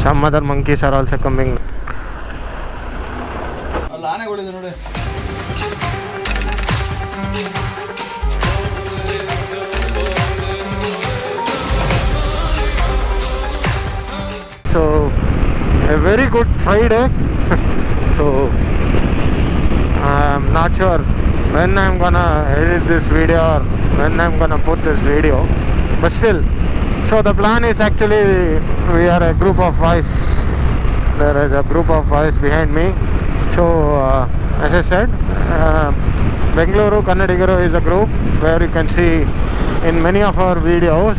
Some other monkeys are also coming. So a very good Friday. So I'm not sure when I'm gonna edit this video or when I'm gonna put this video, but still. So the plan is actually we are a group of boys. There is a group of boys behind me. So as I said, Bengaluru Kannadigaru is a group where you can see in many of our videos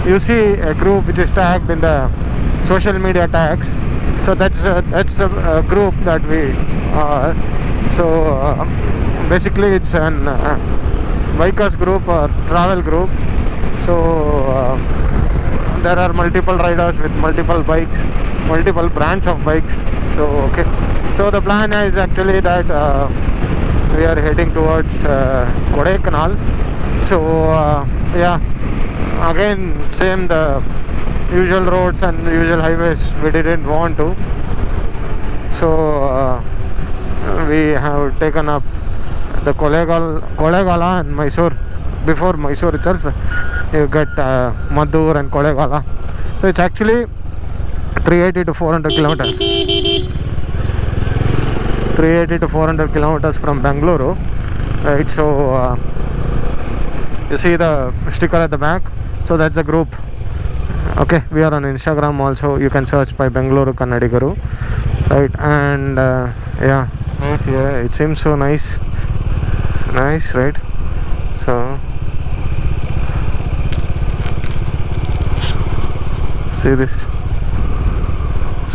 you see a group which is tagged in the social media tags. So that's a group that we are. So basically it's an bikers group or travel group. So there are multiple riders with multiple bikes, multiple brands of bikes. So okay, so the plan is actually that we are heading towards Kodaikanal. So yeah, again same, the usual roads and usual highways we didn't want to. So we have taken up the Kodaikanal and Mysore. Before Mysore itself you get Madur and Kodaikanal. So it's actually 380 to 400 kilometers. 380 to 400 kilometers from Bengaluru, right? So you see the sticker at the back. So that's a group. Okay, we are on Instagram also. You can search by Bengaluru Kannadigaru, right? And yeah, it seems so nice, right? So see this,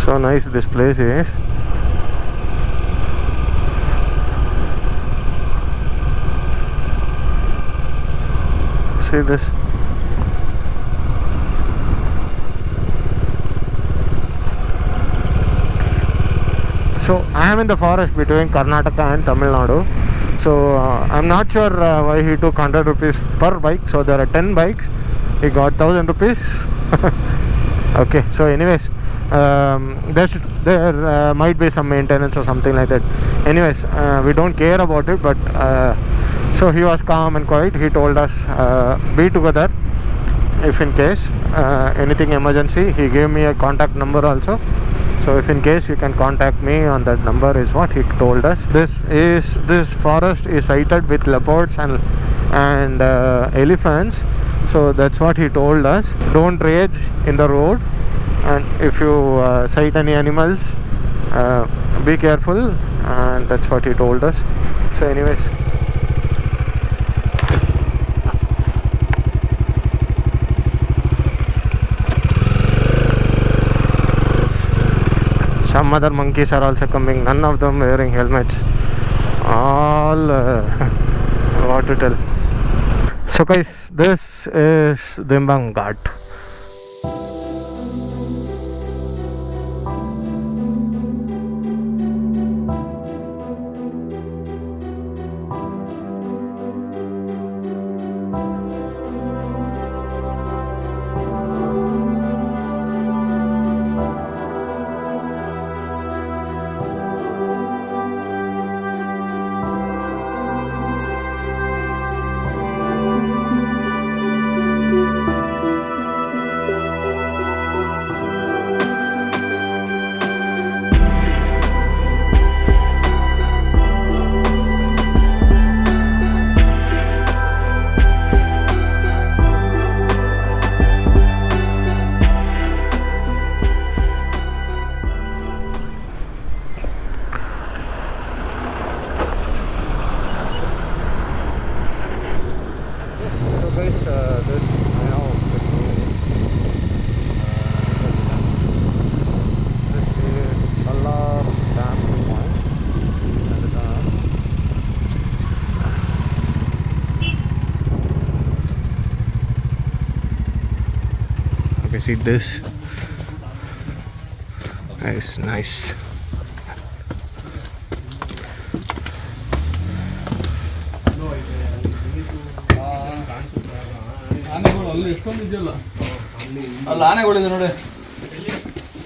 so nice this place is. See this. So I am in the forest between Karnataka and Tamil Nadu. So I'm not sure why he took 100 rupees per bike. So there are 10 bikes. He got 1000 rupees. Okay, so anyways, there might be some maintenance or something like that. Anyways, we don't care about it, but so he was calm and quiet. He told us be together if in case anything emergency. He gave me a contact number also. So if in case you can contact me on that number is what he told us. This forest is sited with leopards and elephants. So that's what he told us. Don't rage in the road, and if you sight any animals, be careful, and that's what he told us. So anyways, some other monkeys are also coming. None of them wearing helmets. All what to tell. So guys, this is Dimbang Ghat. See this. It's nice.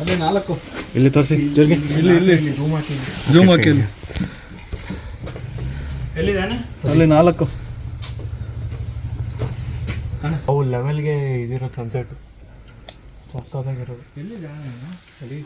ಅದೇ 4 ಇಲ್ಲಿ ತೋರಿಸಿ ಜರ್ಗೆ. ಇಲ್ಲಿ zoom ಹಾಕಿ ಎಲ್ಲಿದ್ದಾನೆ ಅಲ್ಲಿ 4 ಅವು ಲೆವೆಲ್ಗೆ ಇದಿರೋ sunset ಸಕ್ಕತ್ತಾಗಿರೋದು. ಎಲ್ಲಿದ್ದಾನೆ ಅಲ್ಲಿ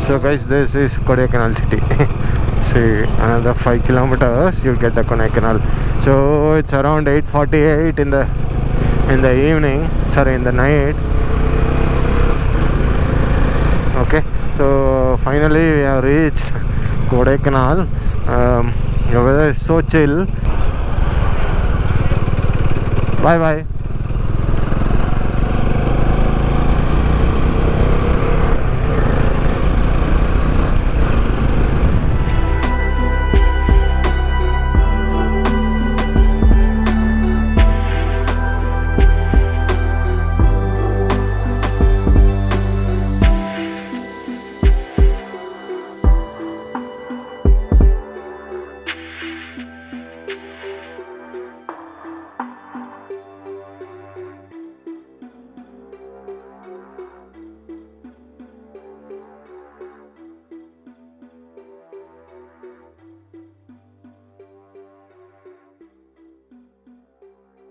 So guys, this is Kodaikanal city. See, another 5 kilometers you get the Kodaikanal. So it's around 8:48 in the evening, sorry, in the night. Okay, so finally we have reached Kodaikanal. The weather is so chill. Bye bye.